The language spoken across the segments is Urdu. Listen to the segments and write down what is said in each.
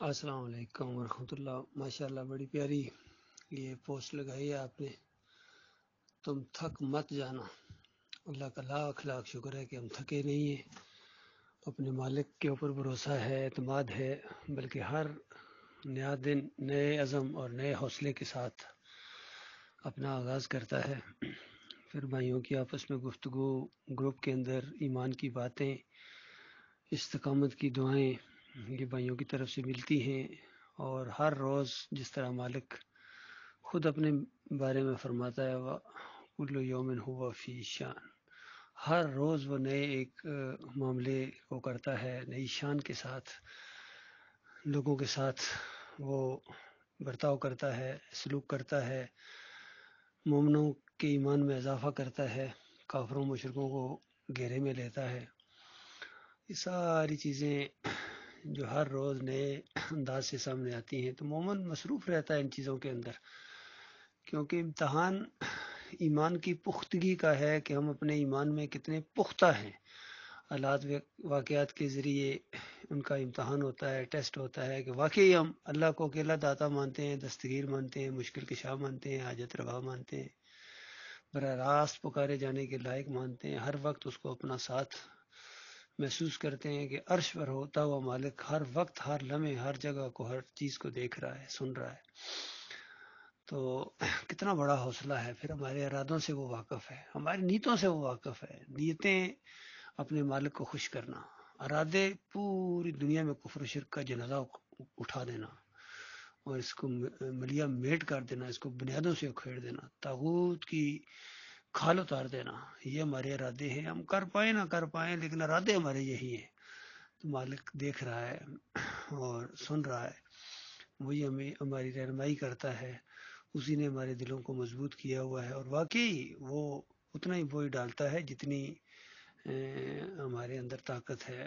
السلام علیکم ورحمۃ اللہ۔ ماشاء اللہ بڑی پیاری یہ پوسٹ لگائی ہے آپ نے۔ تم تھک مت جانا۔ اللہ کا لاکھ لاکھ شکر ہے کہ ہم تھکے نہیں ہیں، اپنے مالک کے اوپر بھروسہ ہے، اعتماد ہے، بلکہ ہر نیا دن نئے عزم اور نئے حوصلے کے ساتھ اپنا آغاز کرتا ہے۔ پھر بھائیوں کی آپس میں گفتگو، گروپ کے اندر ایمان کی باتیں، استقامت کی دعائیں یہ بھائیوں کی طرف سے ملتی ہیں، اور ہر روز جس طرح مالک خود اپنے بارے میں فرماتا ہے کل یوم ہوا فی شان، ہر روز وہ نئے ایک معاملے کو کرتا ہے، نئی شان کے ساتھ لوگوں کے ساتھ وہ برتاؤ کرتا ہے، سلوک کرتا ہے، مومنوں کے ایمان میں اضافہ کرتا ہے، کافروں مشرکوں کو گھیرے میں لیتا ہے۔ یہ ساری چیزیں جو ہر روز نئے انداز سے سامنے آتی ہیں، تو مومن مصروف رہتا ہے ان چیزوں کے اندر، کیونکہ امتحان ایمان کی پختگی کا ہے کہ ہم اپنے ایمان میں کتنے پختہ ہیں۔ حالات واقعات کے ذریعے ان کا امتحان ہوتا ہے، ٹیسٹ ہوتا ہے کہ واقعی ہم اللہ کو اکیلا داتا مانتے ہیں، دستگیر مانتے ہیں، مشکل کشا مانتے ہیں، حاجت روا مانتے ہیں، براہ راست پکارے جانے کے لائق مانتے ہیں، ہر وقت اس کو اپنا ساتھ محسوس کرتے ہیں کہ عرش پر ہوتا ہوا مالک ہر وقت، ہر لمحے، ہر جگہ کو، ہر چیز کو دیکھ رہا ہے، سن رہا ہے۔ تو کتنا بڑا حوصلہ ہے۔ پھر ہمارے ارادوں سے وہ واقف ہے، ہماری نیتوں سے وہ واقف ہے۔ نیتیں اپنے مالک کو خوش کرنا، ارادے پوری دنیا میں کفر و شرک کا جنازہ اٹھا دینا اور اس کو ملیا میٹ کر دینا، اس کو بنیادوں سے اکھیڑ دینا، طاغوت کی کھال اتار دینا، یہ ہمارے ارادے ہیں۔ ہم کر پائیں نہ کر پائیں، لیکن ارادے ہمارے یہی ہیں۔ تو مالک دیکھ رہا ہے اور سن رہا ہے، وہی ہمیں ہماری رہنمائی کرتا ہے، اسی نے ہمارے دلوں کو مضبوط کیا ہوا ہے، اور واقعی وہ اتنا ہی بوئی ڈالتا ہے جتنی ہمارے اندر طاقت ہے۔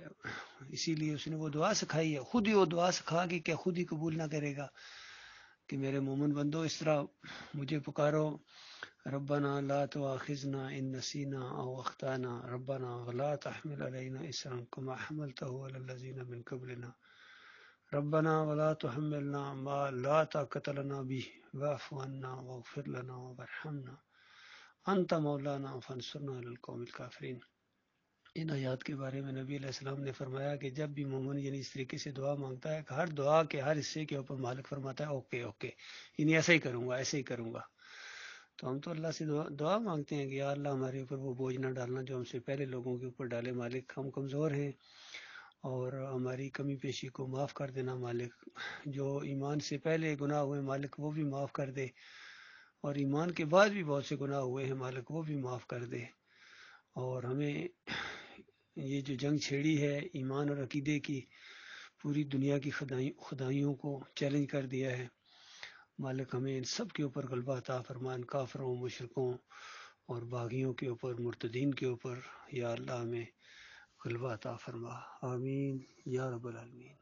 اسی لیے اس نے وہ دعا سکھائی ہے، خود ہی وہ دعا سکھا کے کیا خود ہی قبول نہ کرے گا کہ میرے مومن بندو اس طرح مجھے پکارو، ربنا لا تؤاخذنا ان نسینا او اخطانا ربنا ولا تحمل علينا اسرا كما حملته على الذين من قبلنا ربنا ولا تحملنا ما لا طاقة لنا به واعف عنا واغفر لنا وارحمنا انت مولانا فانصرنا على القوم الكافرين۔ ان آیات کے بارے میں نبی علیہ السلام نے فرمایا کہ جب بھی مومن یعنی اس طریقے سے دعا مانگتا ہے کہ ہر دعا کے ہر حصے کے اوپر مالک فرماتا ہے اوکے اوکے، یعنی ایسا ہی کروں گا، ایسے ہی کروں گا۔ تو ہم تو اللہ سے دعا مانگتے ہیں کہ یا اللہ ہمارے اوپر وہ بوجھ نہ ڈالنا جو ہم سے پہلے لوگوں کے اوپر ڈالے مالک، ہم کمزور ہیں، اور ہماری کمی پیشی کو معاف کر دینا مالک، جو ایمان سے پہلے گناہ ہوئے مالک وہ بھی معاف کر دے، اور ایمان کے بعد بھی بہت سے گناہ ہوئے ہیں مالک وہ بھی معاف کر دے، اور ہمیں یہ جو جنگ چھیڑی ہے ایمان اور عقیدے کی، پوری دنیا کی خدائیوں کو چیلنج کر دیا ہے مالک، ہمیں ان سب کے اوپر غلبہ عطا فرمان، کافروں، مشرکوں اور باغیوں کے اوپر، مرتدین کے اوپر، یا اللہ ہمیں غلبہ عطا فرما، آمین یا رب العالمین۔